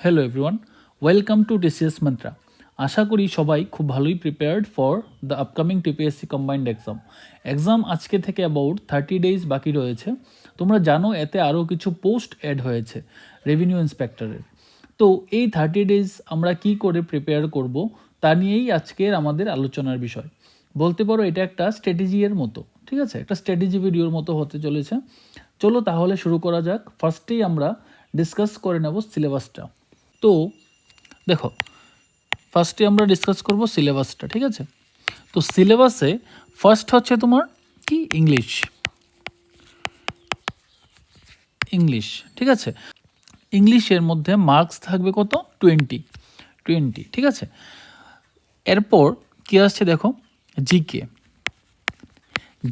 Hello everyone, welcome to TCS Mantra. আশা করি সবাই খুব ভালোই prepared for the upcoming TPSC combined exam আজকে থেকে অ্যাবাউট 30 ডেজ বাকি রয়েছে। তোমরা জানো এতে আরও কিছু পোস্ট অ্যাড হয়েছে রেভিনিউ ইন্সপেক্টরের। তো এই 30 ডেজ আমরা কি করে প্রিপেয়ার করব তা নিয়েই আজকের আমাদের আলোচনার বিষয়। বলতে পারো এটা একটা স্ট্র্যাটেজি এর মতো, ঠিক আছে, একটা স্ট্র্যাটেজি ভিডিওর মতো হতে চলেছে। চলো তাহলে শুরু করা যাক। ফার্স্টেই আমরা ডিসকাস করে নেব সিলেবাসটা। তো দেখো, ফার্স্টে আমরা ডিসকাস করব সিলেবাসটা, ঠিক আছে। তো সিলেবাসে ফার্স্ট হচ্ছে তোমার কি ইংলিশ, ঠিক আছে। ইংলিশের মধ্যে মার্কস থাকবে কত? 20, ঠিক আছে। এরপর কি আসছে দেখো,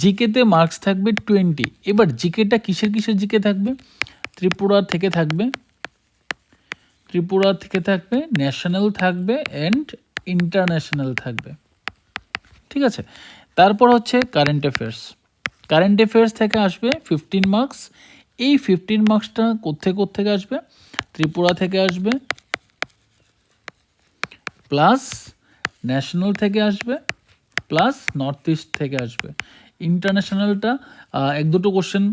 জিকেতে মার্কস থাকবে 20। এবার জিকেটা কিসের জিকে থাকবে? ত্রিপুরা থেকে থাকবে, ন্যাশনাল থাকবে অ্যান্ড ইন্টারন্যাশনাল থাকবে, ঠিক আছে। তারপর হচ্ছে কারেন্ট অ্যাফেয়ার্স থেকে আসবে 15 মার্কস। এই 15 মার্কসটা কোত্থেকে আসবে? ত্রিপুরা থেকে আসবে, প্লাস ন্যাশনাল থেকে আসবে, প্লাস নর্থ ইস্ট থেকে আসবে। ইন্টারন্যাশনালটা এক দুটো কোশ্চেন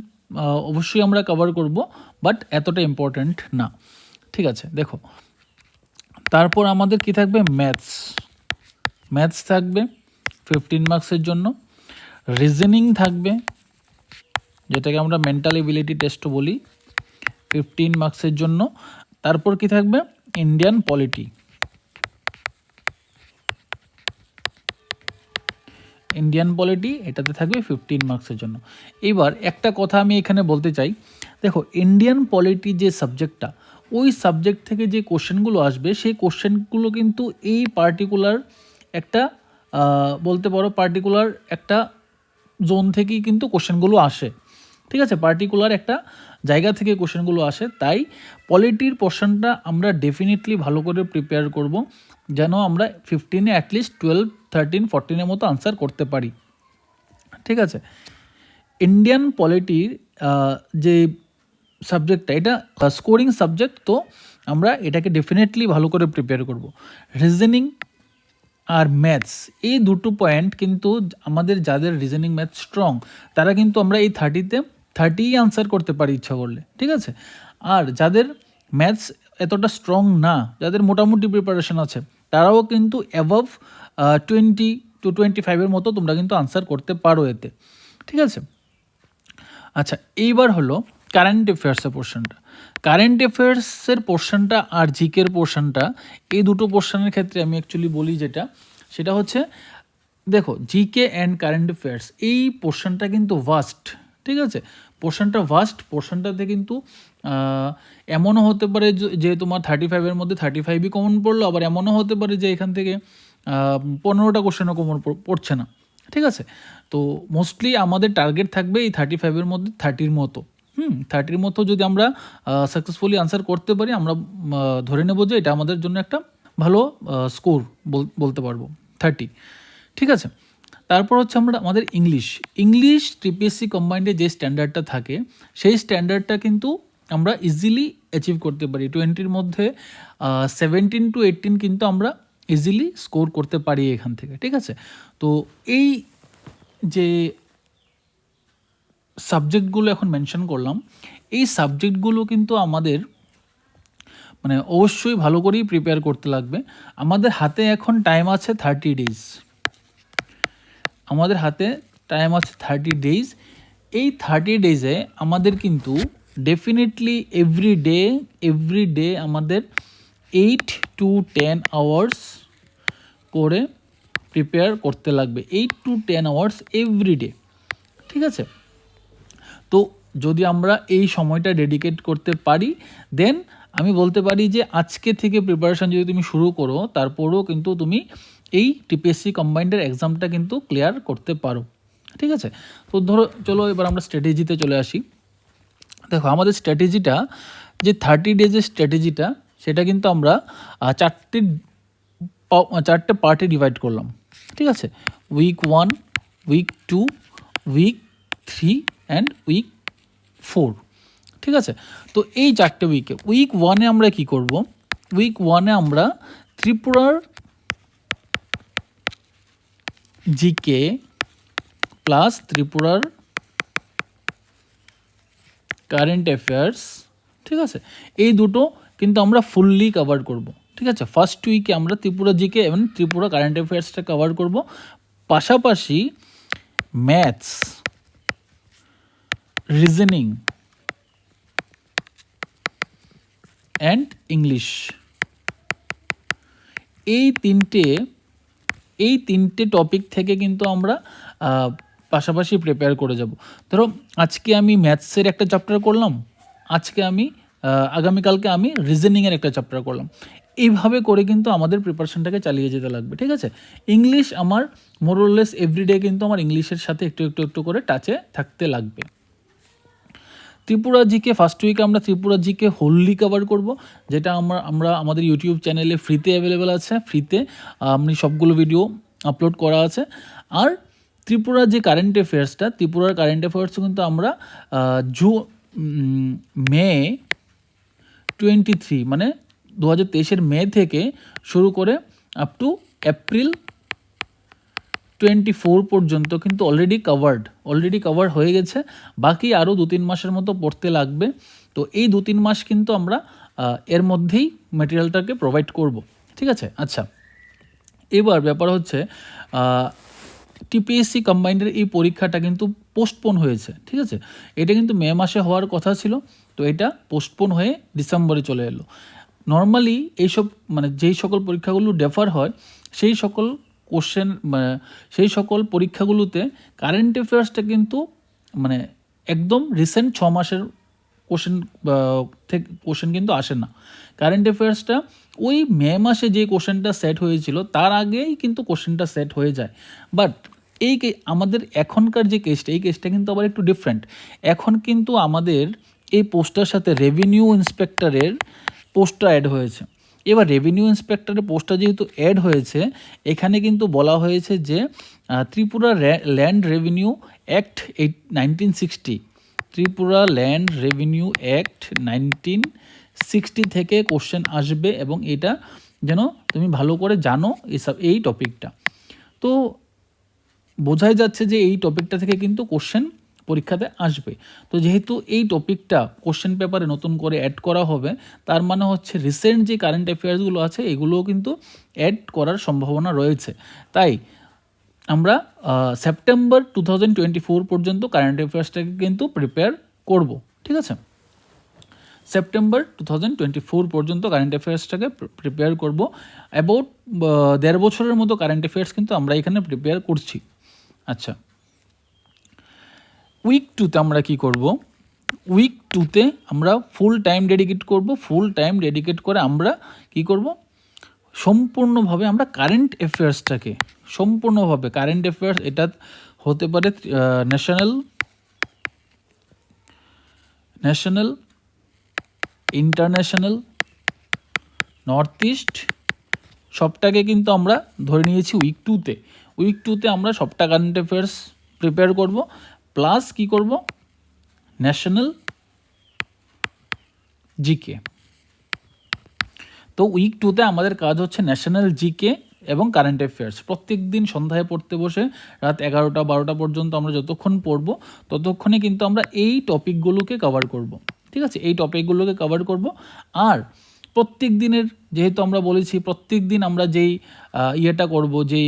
অবশ্যই আমরা কভার করব, বাট এতটা ইম্পর্ট্যান্ট না, ঠিক আছে। দেখো, তারপর আমাদের কি থাকবে? ম্যাথস থাকবে 15 মার্কসের জন্য। রিজনিং থাকবে, যেটাকে আমরা মেন্টাল এবিলিটি টেস্টও বলি, 15 মার্কসের জন্য। তারপর কি থাকবে? ইন্ডিয়ান পলিটি, এটাতে থাকবে 15 মার্কসের জন্য। এবার একটা কথা আমি এখানে বলতে চাই, দেখো ইন্ডিয়ান পলিটি যে সাবজেক্টটা, ওই সাবজেক্ট থেকে যে কোশ্চেনগুলো আসবে সেই কোশ্চেনগুলো কিন্তু এই পার্টিকুলার একটা বলতে পারো পার্টিকুলার একটা জোন থেকেই কিন্তু কোশ্চেনগুলো আসে, ঠিক আছে। পার্টিকুলার একটা জায়গা থেকে কোশ্চেনগুলো আসে। তাই পলিটির পোর্শনটা আমরা ডেফিনেটলি ভালো করে প্রিপেয়ার করব, যেন আমরা 15-এ অ্যাটলিস্ট 12, 13, 14-এর মতো আনসার করতে পারি, ঠিক আছে। ইন্ডিয়ান পলিটির যে সাবজেক্টটা, এটা স্কোরিং সাবজেক্ট, তো আমরা এটাকে ডেফিনেটলি ভালো করে প্রিপেয়ার করব। রিজনিং আর ম্যাথস, এই দুটো পয়েন্ট কিন্তু আমাদের যাদের রিজনিং ম্যাথ স্ট্রং, তারা কিন্তু আমরা এই 30 আনসার করতে পারি ইচ্ছা করলে, ঠিক আছে। আর যাদের ম্যাথস এতটা স্ট্রং না, যাদের মোটামুটি প্রিপারেশন আছে, তারাও কিন্তু অ্যাবভ 20-25 মতো তোমরা কিন্তু আনসার করতে পারো এতে, ঠিক আছে। আচ্ছা, এইবার হলো কারেন্ট অ্যাফেয়ার্সের পোর্শনটা আর জিকের পোর্শনটা, এই দুটো পোর্শনের ক্ষেত্রে আমি অ্যাকচুয়ালি বলি সেটা হচ্ছে, দেখো জিকে অ্যান্ড কারেন্ট অ্যাফেয়ার্স এই পোর্শনটা কিন্তু ভাস্ট, ঠিক আছে। পোর্শনটাতে কিন্তু এমনও হতে পারে যে তোমার 35-এর মধ্যে 35ই কমন পড়লো, আবার এমনও হতে পারে যে এখান থেকে 15টা কোশ্চেনও কমন পড়ছে না, ঠিক আছে। তো মোস্টলি আমাদের টার্গেট থাকবে এই 35-এর মধ্যে 30-র মতো। 30-র মতো যদি আমরা সাকসেসফুলি আনসার করতে পারি, আমরা ধরে নেব যে এটা আমাদের জন্য একটা ভালো স্কোর বলতে পারবো, 30, ঠিক আছে। তারপর হচ্ছে আমাদের ইংলিশ টিপিএসসি কম্বাইন্ডে যে স্ট্যান্ডার্ডটা থাকে, সেই স্ট্যান্ডার্ডটা কিন্তু আমরা ইজিলি অ্যাচিভ করতে পারি। 20-র মধ্যে 17 to 18 কিন্তু আমরা ইজিলি স্কোর করতে পারি এখান থেকে, ঠিক আছে। তো এই যে সাবজেক্টগুলো এখন মেনশন করলাম, এই সাবজেক্টগুলো কিন্তু আমাদের মানে অবশ্যই ভালো করেই প্রিপেয়ার করতে লাগবে। আমাদের হাতে এখন টাইম আছে 30 ডেজ, এই 30 ডেজে আমাদের কিন্তু ডেফিনেটলি এভরি ডে আমাদের 8 to 10 আওয়ার্স করে প্রিপেয়ার করতে লাগবে, 8 to 10 আওয়ার্স এভরি ডে, ঠিক আছে। তো যদি আমরা এই সময়টা ডেডিকেট করতে পারি, দেন আমি বলতে পারি যে আজকে থেকে প্রিপারেশান যদি তুমি শুরু করো, তারপরেও কিন্তু তুমি এই টিপিএসসি কম্বাইন্ডের এক্সামটা কিন্তু ক্লিয়ার করতে পারো, ঠিক আছে। তো ধরো চলো এবার আমরা স্ট্র্যাটেজিতে চলে আসি। দেখো, আমাদের স্ট্র্যাটেজিটা যে 30 ডেজের স্ট্র্যাটেজিটা, সেটা কিন্তু আমরা চারটে পার্টে ডিভাইড করলাম, ঠিক আছে। Week 1, week 2, week 3 and week 4, ঠিক আছে। তো এই 4টে উইক 1-এ আমরা কি করব? উইক 1-এ আমরা ত্রিপুরার জিকে প্লাস ত্রিপুরার কারেন্ট অ্যাফেয়ার্স, ঠিক আছে, এই দুটো কিন্তু আমরা ফুললি কভার করব, ঠিক আছে। ফার্স্ট উইকে আমরা ত্রিপুরা জিকে এবং ত্রিপুরা কারেন্ট অ্যাফেয়ার্সটা কভার করব, পাশাপাশি ম্যাথস, রিজনিং অ্যান্ড ইংলিশ, এই তিনটে টপিক থেকে কিন্তু আমরা পাশাপাশি প্রিপেয়ার করে যাব। ধরো আজকে আমি ম্যাথসের একটা চ্যাপ্টার করলাম, আগামীকালকে আমি রিজনিংয়ের একটা চ্যাপ্টার করলাম, এইভাবে করে কিন্তু আমাদের প্রিপারেশনটাকে চালিয়ে যেতে লাগবে, ঠিক আছে। ইংলিশ আমার মোরলেস এভরিডে কিন্তু আমার ইংলিশের সাথে একটু একটু একটু করে টাচে থাকতে লাগবে। ত্রিপুরা জিকে ফার্স্ট উইকে আমরা ত্রিপুরা জিকে হোললি কভার করব, যেটা আমরা আমাদের ইউটিউব চ্যানেলে ফ্রিতে অ্যাভেলেবেল আছে, ফ্রিতে আমি সবগুলো ভিডিও আপলোড করা আছে। আর ত্রিপুরা যে কারেন্ট অ্যাফেয়ার্সটা, ত্রিপুরার কারেন্ট অ্যাফেয়ার্স কিন্তু আমরা মে 23 মানে 2023-এর মে থেকে শুরু করে আপ টু এপ্রিল 24 পর্যন্ত কিন্তু অলরেডি কভার হয়ে গেছে। বাকি আরও 2-3 মাসের মতো পড়তে লাগবে। তো এই 2-3 মাস কিন্তু আমরা এর মধ্যেই ম্যাটেরিয়ালটাকে প্রোভাইড করব, ঠিক আছে। আচ্ছা, এবার ব্যাপার হচ্ছে টিপিএসসি কম্বাইন্ডের এই পরীক্ষাটা কিন্তু পোস্টপোন হয়েছে, ঠিক আছে। এটা কিন্তু মে মাসে হওয়ার কথা ছিল, তো এটা পোস্টপোন হয়ে ডিসেম্বরে চলে এলো। নর্মালি এইসব মানে যেই সকল পরীক্ষাগুলো ডেফার হয় সেই সকল পরীক্ষাগুলোতে কারেন্ট অ্যাফেয়ার্সটা কিন্তু মানে একদম রিসেন্ট 6 মাসের কোশ্চেন কিন্তু আসে না। কারেন্ট অ্যাফেয়ার্সটা ওই মে মাসে যে কোশ্চেনটা সেট হয়েছিল তার আগেই কিন্তু কোশ্চেনটা সেট হয়ে যায়। বাট আমাদের এখনকার যে কেসটা, এই কেসটা কিন্তু আবার একটু ডিফারেন্ট। এখন কিন্তু আমাদের এই পোস্টটার সাথে রেভিনিউ ইন্সপেক্টরের পোস্টটা অ্যাড হয়েছে। এবার রেভিনিউ ইন্সপেক্টরের পোস্টটা যেহেতু অ্যাড হয়েছে, এখানে কিন্তু বলা হয়েছে যে Tripura land revenue act 1960, Tripura land revenue act 1960 থেকে কোশ্চেন আসবে, এবং এটা যেন তুমি ভালো করে জানো এই টপিকটা। তো বোঝাই যাচ্ছে যে এই টপিকটা থেকে কিন্তু কোশ্চেন পরীক্ষাতে আসবে। তো যেহেতু এই টপিকটা কোশ্চেন পেপারে নতুন করে অ্যাড করা হবে, তার মানে হচ্ছে রিসেন্ট যে কারেন্ট অ্যাফেয়ার্সগুলো আছে এগুলোও কিন্তু অ্যাড করার সম্ভাবনা রয়েছে। তাই আমরা সেপ্টেম্বর 2024 পর্যন্ত কারেন্ট অ্যাফেয়ার্সটাকে কিন্তু প্রিপেয়ার করব, ঠিক আছে। সেপ্টেম্বর 2024 পর্যন্ত কারেন্ট অ্যাফেয়ার্সটাকে প্রিপেয়ার করব। অ্যাবাউট 1.5 বছরের মতো কারেন্ট অ্যাফেয়ার্স কিন্তু আমরা এখানে প্রিপেয়ার করছি। আচ্ছা, উইক 2-তে আমরা কি করব? উইক 2-তে আমরা ফুল টাইম ডেডিকেট করব। ফুল টাইম ডেডিকেট করে আমরা কি করব? সম্পূর্ণভাবে আমরা কারেন্ট অ্যাফেয়ার্সটাকে কারেন্ট অ্যাফেয়ার্স, এটা হতে পারে ন্যাশনাল, ইন্টারন্যাশনাল, নর্থ ইস্ট, সবটাকে কিন্তু আমরা ধরে নিয়েছি উইক 2-তে। উইক 2-তে আমরা সবটা কারেন্ট অ্যাফেয়ার্স প্রিপেয়ার করব, প্লাস কি করব? National GK. তো উইক 2-তে আমাদের কাজ হচ্ছে ন্যাশনাল জিকে এবং কারেন্ট অ্যাফেয়ার্স। প্রত্যেক দিন সন্ধ্যায় পড়তে বসে রাত 11টা-12টা পর্যন্ত আমরা যতক্ষণ পড়ব ততক্ষণে কিন্তু আমরা এই টপিকগুলোকে কভার করব, ঠিক আছে। এই টপিকগুলোকে কভার করব। আর প্রত্যেক দিনের, যেহেতু আমরা বলেছি প্রত্যেক দিন আমরা যেই ইয়েটা করব, যেই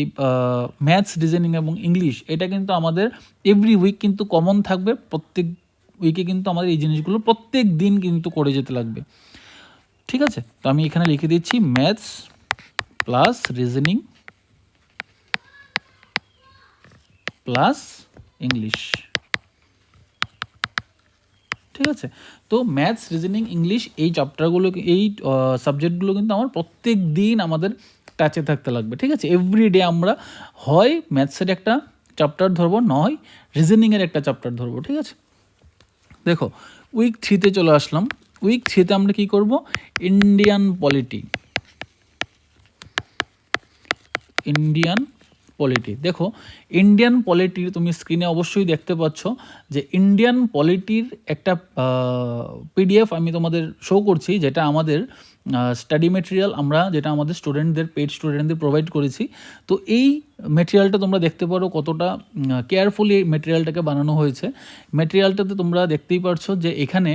ম্যাথস, রিজনিং এবং ইংলিশ, এটা কিন্তু আমাদের এভরি উইক কিন্তু কমন থাকবে। প্রত্যেক উইকে কিন্তু আমাদের এই জিনিসগুলো প্রত্যেক দিন কিন্তু করে যেতে লাগবে, ঠিক আছে। তো আমি এখানে লিখে দিচ্ছি maths plus reasoning plus English, ঠিক আছে। তো ম্যাথস, রিজনিং, ইংলিশ এই চ্যাপ্টারগুলো, এই সাবজেক্টগুলো কিন্তু আমার প্রত্যেক দিন আমাদের টাচে থাকতে লাগবে, ঠিক আছে। এভরিডে আমরা হয় ম্যাথসের একটা চ্যাপ্টার ধরবো, নয় রিজনিংয়ের একটা চ্যাপ্টার ধরবো, ঠিক আছে। দেখো, উইক 3-তে চলে আসলাম। উইক 3-তে আমরা কি করব? Indian polity. দেখো ইন্ডিয়ান পলিটির তুমি স্ক্রিনে অবশ্যই দেখতে পাচ্ছ যে ইন্ডিয়ান পলিটির একটা পিডিএফ আমি তোমাদের শো করছি, যেটা আমাদের স্টাডি মেটেরিয়াল আমরা যেটা আমাদের স্টুডেন্টদের পেড স্টুডেন্টদের প্রোভাইড করেছি। তো এই মেটেরিয়ালটা তোমরা দেখতে পারো কতটা কেয়ারফুলি এই মেটেরিয়ালটাকে বানানো হয়েছে। মেটেরিয়ালটাতে তোমরা দেখতেই পারছো যে এখানে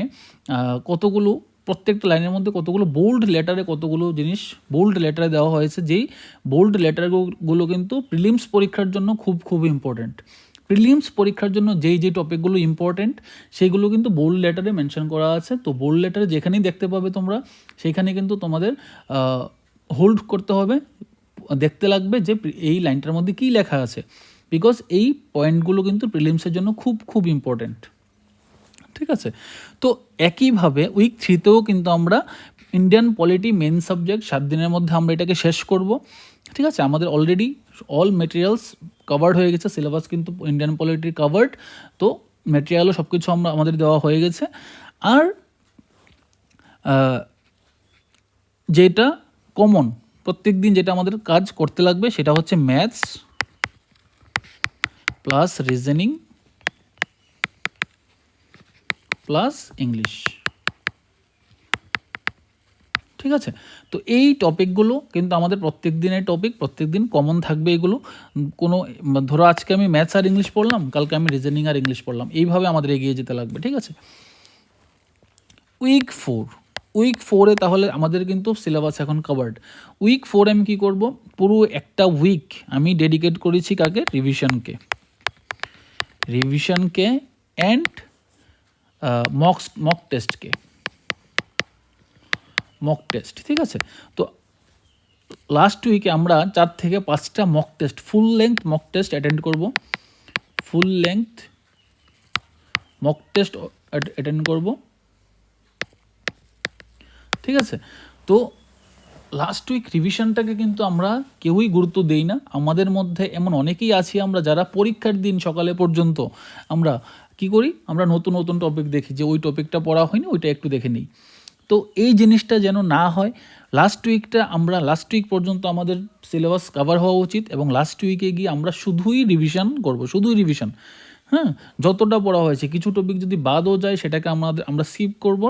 কতগুলো প্রত্যেকটা লাইনের মধ্যে কতগুলো বোল্ড লেটারে কতগুলো জিনিস বোল্ড লেটারে দেওয়া হয়েছে, যেই বোল্ড লেটারগুলো কিন্তু প্রিলিমস পরীক্ষার জন্য খুব খুব ইম্পর্ট্যান্ট। প্রিলিমস পরীক্ষার জন্য যেই টপিকগুলো ইম্পর্ট্যান্ট সেইগুলো কিন্তু বোল্ড লেটারে মেনশন করা আছে। তো বোল্ড লেটারে যেখানেই দেখতে পাবে তোমরা সেইখানে কিন্তু তোমাদের হোল্ড করতে হবে, দেখতে লাগবে যে এই লাইনটার মধ্যে কী লেখা আছে, বিকজ এই পয়েন্টগুলো কিন্তু প্রিলিমসের জন্য খুব খুব ইম্পর্ট্যান্ট। ঠিক আছে, তো একইভাবে উইক 3তেও কিন্তু আমরা ইন্ডিয়ান পলিটি মেন সাবজেক্ট 7 দিনের মধ্যে আমরা এটাকে শেষ করব। ঠিক আছে, আমাদের অলরেডি অল মেটেরিয়ালস কভার্ড হয়ে গেছে, সিলেবাস কিন্তু ইন্ডিয়ান পলিটির কাভার্ড, তো মেটেরিয়ালও সব কিছু আমাদের দেওয়া হয়ে গেছে। আর যেটা কমন প্রত্যেক দিন যেটা আমাদের কাজ করতে লাগবে সেটা হচ্ছে maths plus reasoning plus English. ঠিক আছে, তো এই টপিকগুলো কিন্তু আমাদের প্রত্যেক দিনের টপিক, প্রত্যেক দিন কমন থাকবে এগুলো। কোনো ধরো আজকে আমি ম্যাথস আর ইংলিশ পড়লাম, কালকে আমি রিজনিং আর ইংলিশ পড়লাম, এইভাবে আমাদের এগিয়ে যেতে লাগবে। ঠিক আছে, উইক 4-এ তাহলে আমাদের কিন্তু সিলেবাস এখন কভার্ড। উইক 4 আমি কী করব, পুরো একটা উইক আমি ডেডিকেট করেছি কাকে, রিভিশনকে অ্যান্ড মক টেস্ট। ঠিক আছে, তো লাস্ট উইকে আমরা 4 থেকে 5টা মক টেস্ট, ফুল লেংথ মক টেস্ট অ্যাটেন্ড করব। ঠিক আছে, তো লাস্ট উইক রিভিশনটাকে কিন্তু আমরা কেউই গুরুত্ব দেই না। আমাদের মধ্যে এমন অনেকেই আছি আমরা যারা পরীক্ষার দিন সকালে পর্যন্ত আমরা কি করি, আমরা নতুন নতুন টপিক দেখি, যে ওই টপিকটা পড়া হয়নি ওইটা একটু দেখে নিই। তো এই জিনিসটা যেন না হয়, লাস্ট উইক পর্যন্ত আমাদের সিলেবাস কভার হওয়া উচিত, এবং লাস্ট উইকে গিয়ে আমরা শুধুই রিভিশন করব, হ্যাঁ, যতটা পড়া হয়েছে। কিছু টপিক যদি বাদও যায় সেটাকে আমরা স্কিপ করব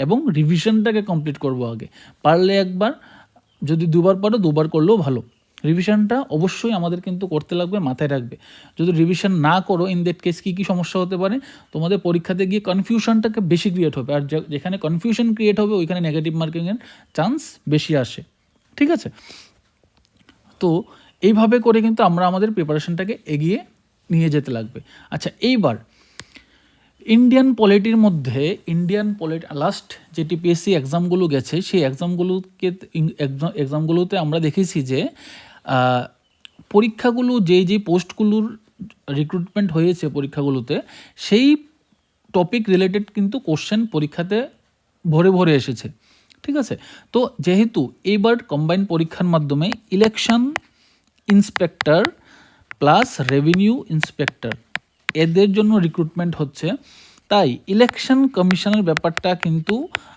এবং রিভিশনটাকে কমপ্লিট করব আগে। পারলে একবার, যদি 2বার পারো 2বার করলেও ভালো। রিভিশনটা অবশ্যই আমাদের কিন্তু করতে লাগবে, মাথায় রাখবে। যদি রিভিশন না করো, ইন দ্যাট কেস কী সমস্যা হতে পারে, তোমাদের পরীক্ষাতে গিয়ে কনফিউশনটাকে বেশি ক্রিয়েট হবে, আর যেখানে কনফিউশন ক্রিয়েট হবে ওইখানে নেগেটিভ মার্কিংয়ের চান্স বেশি আসে। ঠিক আছে, তো এইভাবে করে কিন্তু আমরা আমাদের প্রিপারেশনটাকে এগিয়ে নিয়ে যেতে লাগবে। আচ্ছা, এইবার ইন্ডিয়ান পলিটির মধ্যে লাস্ট যে টিপিএসসি এক্সামগুলো গেছে সেই এক্সামগুলোতে আমরা দেখেছি যে পরীক্ষাগুলো যে পোস্টগুলোর রিক্রুটমেন্ট হয়েছে পরীক্ষাগুলোতে, সেই টপিক রিলেটেড কিন্তু কোশ্চেন পরীক্ষাতে ভরে এসেছে। ঠিক আছে, তো যেহেতু এইবার কম্বাইন্ড পরীক্ষার মাধ্যমে election inspector plus revenue inspector এদের জন্য রিক্রুটমেন্ট হচ্ছে, তাই ইলেকশন কমিশনের ব্যাপারটা কিন্তু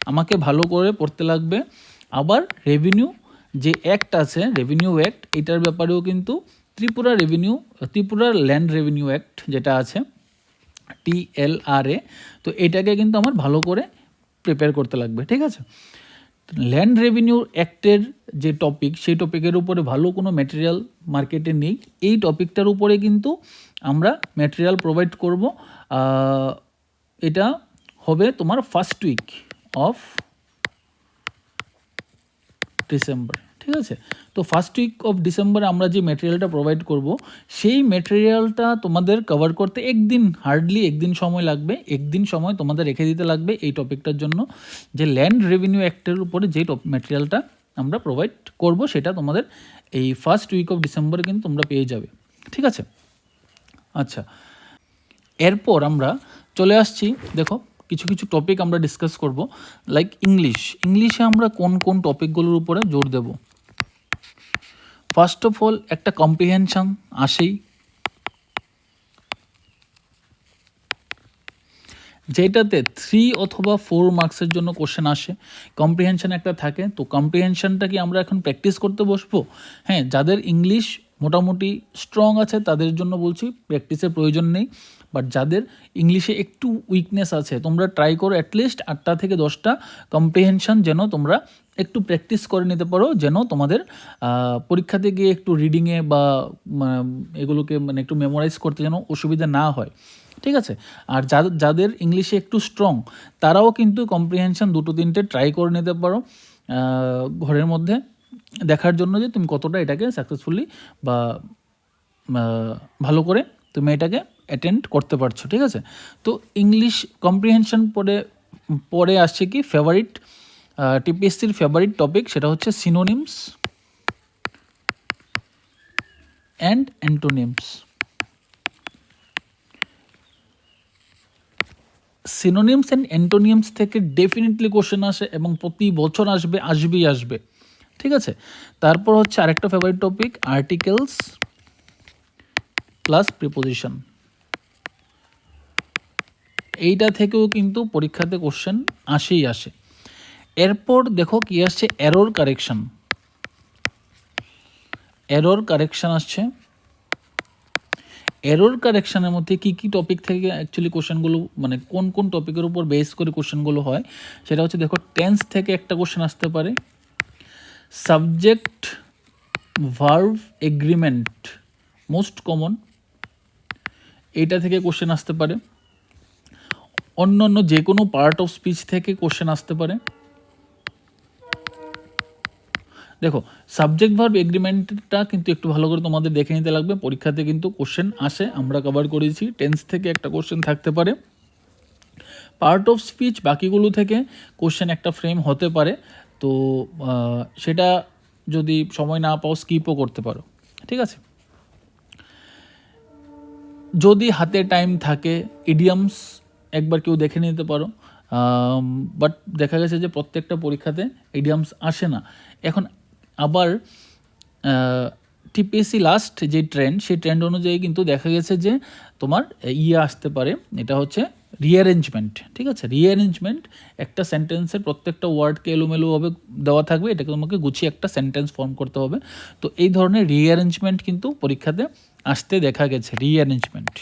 আমাকে ভালো করে পড়তে লাগবে। আবার রেভিনিউ যে অ্যাক্ট আছে, রেভিনিউ অ্যাক্ট, এটার ব্যাপারেও কিন্তু ত্রিপুরার ল্যান্ড রেভিনিউ অ্যাক্ট যেটা আছে TLRA, তো এটাকে কিন্তু আমার ভালো করে প্রিপেয়ার করতে লাগবে। ঠিক আছে, ল্যান্ড রেভিনিউ অ্যাক্টের যে টপিক, সেই টপিকের উপরে ভালো কোনো ম্যাটেরিয়াল মার্কেটে নেই। এই টপিকটার উপরে কিন্তু আমরা ম্যাটেরিয়াল প্রোভাইড করব। এটা হবে তোমার ফার্স্ট উইক অফ ডিসেম্বর। ঠিক আছে, তো ফার্স্ট উইক অফ ডিসেম্বরে আমরা যে ম্যাটেরিয়ালটা প্রোভাইড করব, সেই ম্যাটেরিয়ালটা তোমাদের কভার করতে হার্ডলি একদিন সময় লাগবে। একদিন সময় তোমাদের রেখে দিতে লাগবে এই টপিকটার জন্য, যে ল্যান্ড রেভিনিউ অ্যাক্টের উপরে যে ম্যাটেরিয়ালটা আমরা প্রোভাইড করব সেটা তোমাদের এই ফার্স্ট উইক অফ ডিসেম্বরে কিন্তু তোমরা পেয়ে যাবে। ঠিক আছে, আচ্ছা, এরপর আমরা চলে আসছি, দেখো কিছু টপিক আমরা ডিসকাস করব, লাইক ইংলিশে আমরা কোন কোন টপিকগুলোর উপরে জোর দেব। ফার্স্ট অফ অল একটা কম্প্রিহেনশন আসেই, যেটাতে 3 অথবা 4 মার্কসের জন্য কোশ্চেন আসে। কম্প্রিহেনশন একটা থাকে, তো কম্প্রিহেনশনটা কি আমরা এখন প্র্যাকটিস করতে বসবো? হ্যাঁ, যাদের ইংলিশ মোটামুটি স্ট্রং আছে তাদের জন্য বলছি প্র্যাকটিসের প্রয়োজন নেই, বাট যাদের ইংলিশে একটু উইকনেস আছে তোমরা ট্রাই করো অ্যাটলিস্ট 8টা থেকে 10টা কম্প্রিহেনশন যেন তোমরা একটু প্র্যাকটিস করে নিতে পারো, যেন তোমাদের পরীক্ষাতে গিয়ে একটু রিডিংয়ে বা এগুলোকে মানে একটু মেমোরাইজ করতে যেন অসুবিধা না হয়, ঠিক আছে। আর যাদের ইংলিশে একটু স্ট্রং তারাও কিন্তু কম্প্রিহেনশন 2-3টে ট্রাই করে নিতে পারো ঘরের মধ্যে, দেখার জন্য যে তুমি কতটা এটাকে সাকসেসফুলি বা ভালো করে তুমি এটাকে অ্যাটেন্ড করতে পারছো, ঠিক আছে। তো ইংলিশ কম্প্রিহেনশন পরে আসছে কি ফেভারিট, টিপিএসসির ফেভারিট টপিক, সেটা হচ্ছে synonyms and antonyms. Synonyms and antonyms থেকে ডেফিনেটলি কোশ্চেন আসে এবং প্রতি বছর আসবে, ঠিক আছে। তারপর হচ্ছে আরেকটা favourite topic articles plus preposition, এইটা থেকেও কিন্তু পরীক্ষাতে কোশ্চেন আসে। এরপর দেখো কি আসছে, এরর কারেকশন আসছে। এরর কারেকশানের মধ্যে কী টপিক থেকে অ্যাকচুয়ালি কোশ্চেনগুলো মানে কোন টপিকের উপর বেস করে কোশ্চেনগুলো হয় সেটা হচ্ছে দেখো টেন্স থেকে একটা কোশ্চেন আসতে পারে, subject verb agreement most common, এইটা থেকে কোশ্চেন আসতে পারে। অন্য যে কোনো পার্ট অফ স্পিচ থেকে কোশ্চেন আসতে পারে। দেখো সাবজেক্ট ভার্ব এগ্রিমেন্টটা কিন্তু একটু ভালো করে তোমাদের দেখে নিতে লাগবে, পরীক্ষাতে কিন্তু কোশ্চেন আসে, আমরা কভার করেছি। টেন্স থেকে একটা কোশ্চেন থাকতে পারে, পার্ট অফ স্পিচ বাকিগুলো থেকে কোশ্চেন একটা ফ্রেম হতে পারে, তো সেটা যদি সময় না পাও স্কিপও করতে পারো, ঠিক আছে। যদি হাতে টাইম থাকে ইডিয়ামস একবার কেউ দেখে নিতে পারো, বাট দেখা গেছে যে প্রত্যেকটা পরীক্ষাতে ইডিয়ামস আসে না। এখন আবার টিপিএসসি লাস্ট যে ট্রেন্ড সেই ট্রেন্ড অনুযায়ী কিন্তু দেখা গেছে যে তোমার আসতে পারে, এটা হচ্ছে রিঅ্যারেঞ্জমেন্ট, ঠিক আছে। রিঅ্যারেঞ্জমেন্ট একটা সেন্টেন্সের প্রত্যেকটা ওয়ার্ডকে এলোমেলোভাবে দেওয়া থাকবে, এটাকে তোমাকে গুছিয়ে একটা সেন্টেন্স ফর্ম করতে হবে। তো এই ধরনের রিঅ্যারেঞ্জমেন্ট কিন্তু পরীক্ষাতে আসতে দেখা গেছে, রিঅ্যারেঞ্জমেন্ট,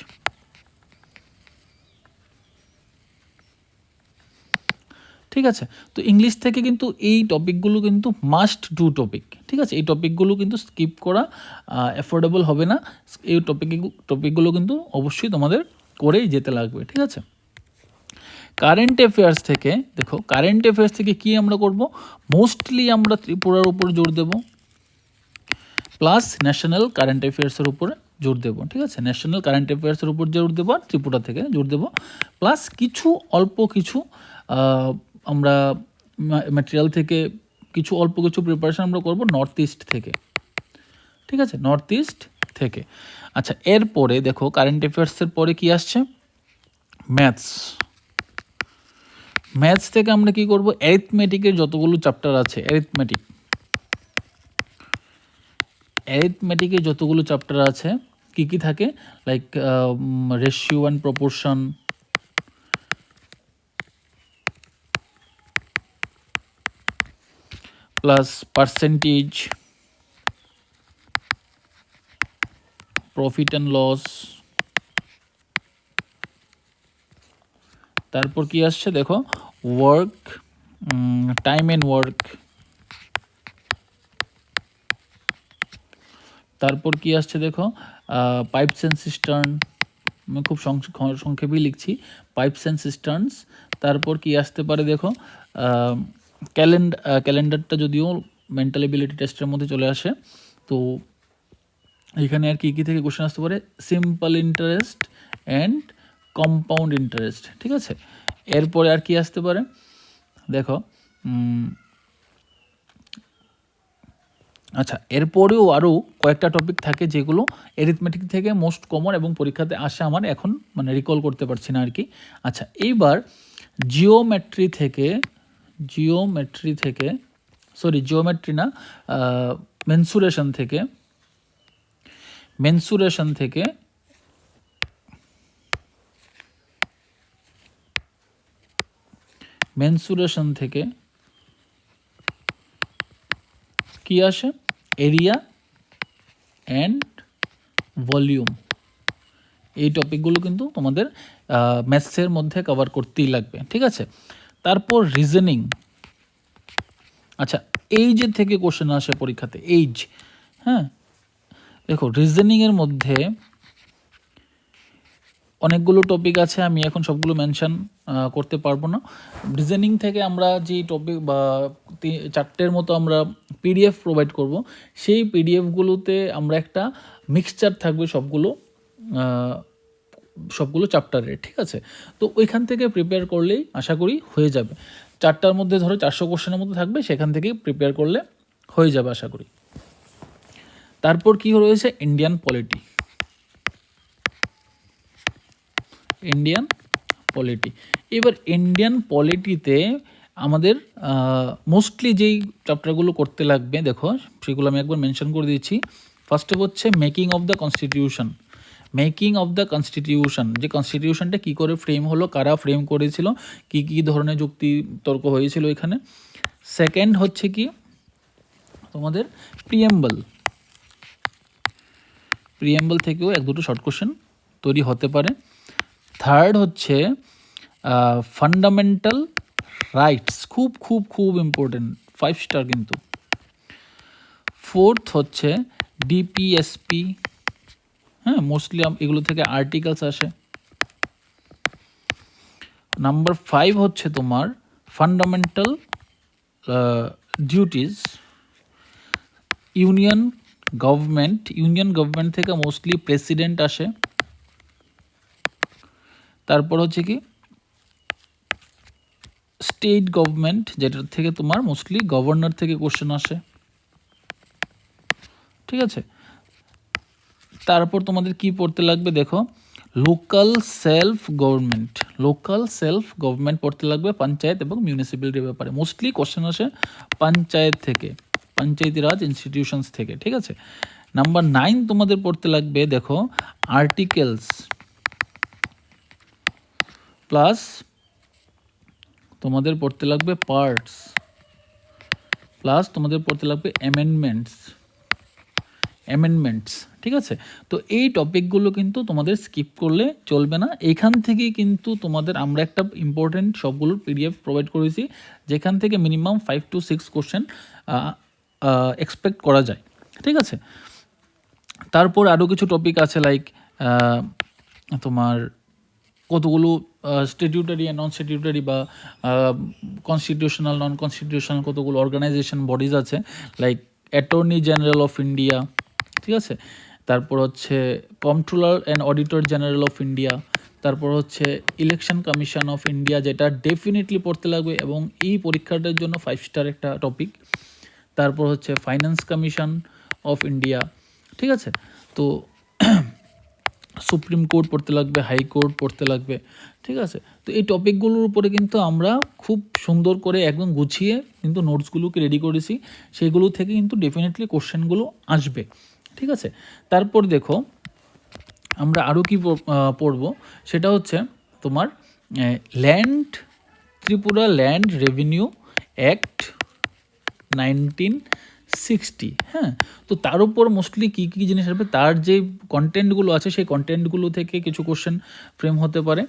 ঠিক আছে। তো ইংলিশ থেকে কিন্তু এই টপিকগুলো কিন্তু মাস্ট ডু টপিক, ঠিক আছে। এই টপিকগুলো কিন্তু স্কিপ করা অ্যাফোর্ডেবল হবে না, এই টপিকগুলো কিন্তু অবশ্যই তোমাদের করেই যেতে লাগবে, ঠিক আছে। কারেন্ট অ্যাফেয়ার্স থেকে দেখো, কারেন্ট অ্যাফেয়ার্স থেকে কি আমরা করব, মোস্টলি আমরা ত্রিপুরার উপর জোর দেব, প্লাস ন্যাশনাল কারেন্ট অ্যাফেয়ার্সের উপরে জোর দেবো, ঠিক আছে। ন্যাশনাল কারেন্ট অ্যাফেয়ার্সের উপর জোর দেবো আর ত্রিপুরা থেকে জোর দেবো, প্লাস অল্প কিছু আমরা ম্যাটেরিয়াল থেকে অল্প কিছু প্রিপারেশন আমরা করব নর্থ ইস্ট থেকে, ঠিক আছে, নর্থ ইস্ট থেকে। আচ্ছা এরপরে দেখো কারেন্ট অ্যাফেয়ার্সের পরে কি আসছে, ম্যাথস থেকে আমরা কি করব, অ্যারিথমেটিকের যতগুলো চ্যাপ্টার আছে, অ্যারিথমেটিকের যতগুলো চ্যাপ্টার আছে কি থাকে, like ratio and proportion, plus percentage, profit and loss, তারপর কি আসছে দেখো ওয়ার্ক, টাইম অ্যান্ড ওয়ার্ক, তারপর কি আসছে দেখো পাইপস অ্যান্ড সিস্টার্ন, আমি খুব সংক্ষেপেই লিখছি, পাইপস অ্যান্ড সিস্টার্নস। তারপর কি আসতে পারে দেখো ক্যালেন্ডারটা যদিও মেন্টাল এবিলিটি টেস্টের মধ্যে চলে আসে, তো এখানে আর কি থেকে কোশ্চেন আসতে পারে, simple interest and compound interest, ঠিক আছে। এরপরে আর কি আসতে পারে দেখো, আচ্ছা এরপরেও আরও কয়েকটা টপিক থাকে যেগুলো অ্যারিথমেটিক থেকে মোস্ট কমন এবং পরীক্ষাতে আসে, আমার এখন মানে রিকল করতে পারছি না আর কি। আচ্ছা এইবার জিওমেট্রি থেকে মেনসুরেশন থেকে কি আসে, এরিয়া অ্যান্ড ভলিউম, এই টপিকগুলো কিন্তু তোমাদের ম্যাথসের মধ্যে কভার করতেই লাগবে, ঠিক আছে। তারপর রিজনিং, আচ্ছা এইজের থেকে কোশ্চেন আসে পরীক্ষাতে, এইজ, হ্যাঁ দেখো রিজনিংয়ের মধ্যে অনেকগুলো টপিক আছে, আমি এখন সবগুলো মেনশন করতে পারবো না। রিজনিং থেকে আমরা যে টপিক বা 4টের মতো আমরা পিডিএফ প্রোভাইড করব, সেই পিডিএফগুলোতে আমরা একটা মিক্সচার থাকবে সবগুলো চ্যাপ্টারের, ঠিক আছে। তো ওইখান থেকে প্রিপেয়ার করলেই আশা করি হয়ে যাবে। 4টার মধ্যে ধরো 400 কোশ্চেনের মতো থাকবে, সেখান থেকে প্রিপেয়ার করলে হয়ে যাবে আশা করি। তারপর কি রয়েছে, ইন্ডিয়ান পলিটি, ইন্ডিয়ান পলিটি। এবার ইন্ডিয়ান পলিটিতে আমাদের মোস্টলি যেই চ্যাপ্টারগুলো করতে লাগবে দেখো, সেগুলো আমি একবার মেনশন করে দিচ্ছি। ফার্স্টে হচ্ছে making of the constitution, making of the constitution, যে কনস্টিটিউশনটা কী করে ফ্রেম হলো, কারা ফ্রেম করেছিল, কি কি ধরনের যুক্তি তর্ক হয়েছিল এখানে। সেকেন্ড হচ্ছে কি তোমাদের প্রিএম্বল, প্রিএম্বল থেকেও 1-2টো শর্ট কোশ্চেন তৈরি হতে পারে। থার্ড হচ্ছে ফান্ডামেন্টাল রাইটস, খুব খুব খুব ইম্পর্টেন্ট, 5 স্টার কিন্তু। ফোর্থ হচ্ছে ডিপিএসপি, হ্যাঁ মোস্টলি এগুলো থেকে আর্টিকেলস আসে। নাম্বার 5 হচ্ছে তোমার ফান্ডামেন্টাল ডিউটিস, ইউনিয়ন গভর্নমেন্ট থেকে মোস্টলি প্রেসিডেন্ট আসে। তারপর হচ্ছে কি স্টেট গভর্নমেন্ট, যেটার থেকে তোমার মোস্টলি গভর্নর থেকে কোশ্চেন আসে, ঠিক আছে। তারপর তোমাদের কি পড়তে লাগবে দেখো, লোকাল সেলফ গভর্নমেন্ট পড়তে লাগবে, পঞ্চায়েত এবং মিউনিসিপ্যালিটির ব্যাপারে মোস্টলি কোশ্চেন আসে পঞ্চায়েত থেকে, পঞ্চায়েতি রাজ ইনস্টিটিউশনস থেকে, ঠিক আছে। নাম্বার 9 তোমাদের পড়তে লাগবে দেখো আর্টিকেলস প্লাস তোমাদের পড়তে লাগবে পার্টস প্লাস তোমাদের পড়তে লাগবে অ্যামেন্ডমেন্টস, ঠিক আছে। তো এই টপিকগুলো কিন্তু তোমাদের স্কিপ করলে চলবে না। এইখান থেকেই কিন্তু তোমাদের আমরা একটা ইম্পর্টেন্ট সবগুলোর পিডিএফ প্রোভাইড করেছি, যেখান থেকে মিনিমাম 5 to 6 কোশ্চেন এক্সপেক্ট করা যায়, ঠিক আছে। তারপর আরও কিছু টপিক আছে, লাইক তোমার কতগুলো স্ট্যাটিউটারি অ্যান্ড নন স্ট্যাটিউটারি বা কনস্টিটিউশনাল নন কনস্টিটিউশনাল কতগুলো অর্গানাইজেশন বডিজ আছে, like attorney general of India, ঠিক আছে। তারপর হচ্ছে controller and auditor general of India, তারপর হচ্ছে ইলেকশন কমিশন অফ ইন্ডিয়া, যেটা ডেফিনেটলি পড়তে লাগবে এবং এই পরীক্ষাটার জন্য 5 স্টার একটা টপিক। তারপর হচ্ছে ফাইন্যান্স কমিশন অফ ইন্ডিয়া, ঠিক আছে। তো সুপ্রিম কোর্ট পড়তে লাগবে, হাইকোর্ট পড়তে লাগবে, ঠিক আছে। তো এই টপিকগুলোর উপরে কিন্তু আমরা খুব সুন্দর করে একদম গুছিয়ে কিন্তু নোটসগুলোকে রেডি করেছি, সেইগুলো থেকে কিন্তু ডেফিনেটলি কোশ্চেনগুলো আসবে, ঠিক আছে। তারপর দেখো আমরা আরও কি পড়ব, সেটা হচ্ছে তোমার ত্রিপুরা ল্যান্ড রেভিনিউ অ্যাক্ট 1960, হ্যাঁ। তো তার উপর মোস্টলি কী কী জিনিস আসবে, তার যে কন্টেন্টগুলো আছে সেই কন্টেন্টগুলো থেকে কিছু কোশ্চেন ফ্রেম হতে পারে,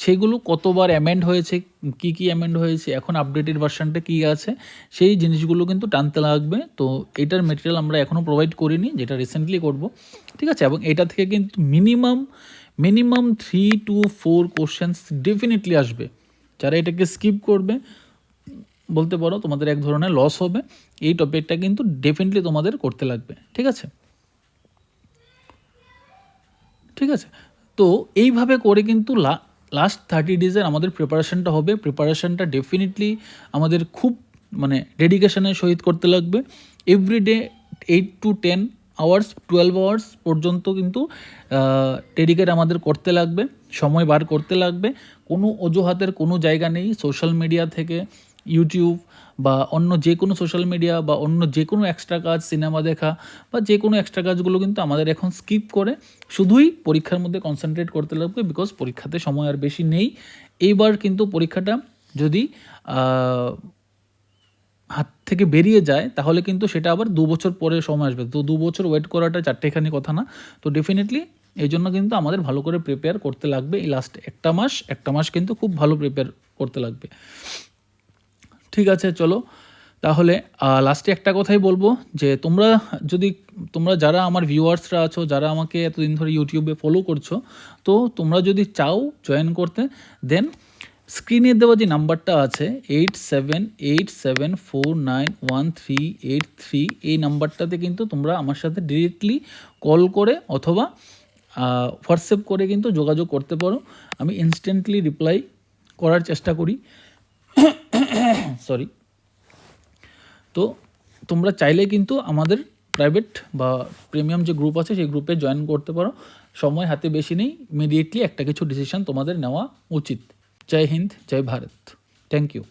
সেগুলো কতবার অ্যামেন্ড হয়েছে, কি কি অ্যামেন্ড হয়েছে, এখন আপডেটেড ভার্সানটা কী আছে, সেই জিনিসগুলো কিন্তু টানতে লাগবে। তো এটার মেটেরিয়াল আমরা এখনও প্রোভাইড করিনি, যেটা রিসেন্টলি করব, ঠিক আছে। এবং এটা থেকে কিন্তু মিনিমাম 3 to 4 কোশ্চেন্স ডেফিনেটলি আসবে। যারা এটাকে স্কিপ করবে বলতে পারো তোমাদের এক ধরনের লস হবে, এই টপিকটা কিন্তু ডেফিনেটলি তোমাদের করতে লাগবে, ঠিক আছে। ঠিক আছে, তো এইভাবে করে কিন্তু লাস্ট 30 ডেজের আমাদের প্রিপারেশনটা হবে। প্রিপারেশনটা ডেফিনেটলি আমাদের খুব মানে ডেডিকেশনের সহিত করতে লাগবে। এভরিডে 8 to 10 আওয়ার্স 12 আওয়ার্স পর্যন্ত কিন্তু ডেডিকেট আমাদের করতে লাগবে, সময় বার করতে লাগবে। কোনো অজুহাতের কোনো জায়গা নেই। সোশ্যাল মিডিয়া থেকে ইউটিউব বা অন্য যে কোনো সোশ্যাল মিডিয়া বা অন্য যে কোনো এক্সট্রা কাজ, সিনেমা দেখা বা যে কোনো এক্সট্রা কাজগুলো কিন্তু আমাদের এখন স্কিপ করে শুধুই পরীক্ষার মধ্যে কনসেন্ট্রেট করতে লাগবে, বিকজ পরীক্ষাতে সময় আর বেশি নেই। এইবার কিন্তু পরীক্ষাটা যদি হাত থেকে বেরিয়ে যায় তাহলে কিন্তু সেটা আবার 2 বছর পরে সময় আসবে। তো 2 বছর ওয়েট করাটা চারটেখানি কথা না। তো ডেফিনিটলি এই জন্য কিন্তু আমাদের ভালো করে প্রিপেয়ার করতে লাগবে। এই লাস্ট একটা মাস কিন্তু খুব ভালো প্রিপেয়ার করতে লাগবে। ঠিক আছে, চলো তাহলে লাস্টে একটা কথাই বলবো যে তোমরা যারা আমার ভিউয়ার্সরা আছো, যারা আমাকে এতদিন ধরে ইউটিউবে ফলো করছো, তো তোমরা যদি চাও জয়েন করতে, দেন স্ক্রিনে দেওয়া যে নাম্বারটা আছে 8787491383, এই নাম্বারটাতে কিন্তু তোমরা আমার সাথে ডিরেক্টলি কল করে অথবা হোয়াটসঅ্যাপ করে কিন্তু যোগাযোগ করতে পারো। আমি ইনস্ট্যান্টলি রিপ্লাই করার চেষ্টা করি। সরি। তো তোমরা চাইলে কিন্তু আমাদের প্রাইভেট বা প্রিমিয়াম যে গ্রুপ আছে সেই গ্রুপে জয়েন করতে পারো। সময় হাতে বেশি নেই, ইমিডিয়েটলি একটা কিছু ডিসিশন তোমাদের নেওয়া উচিত। জয় হিন্দ, জয় ভারত, থ্যাংক ইউ।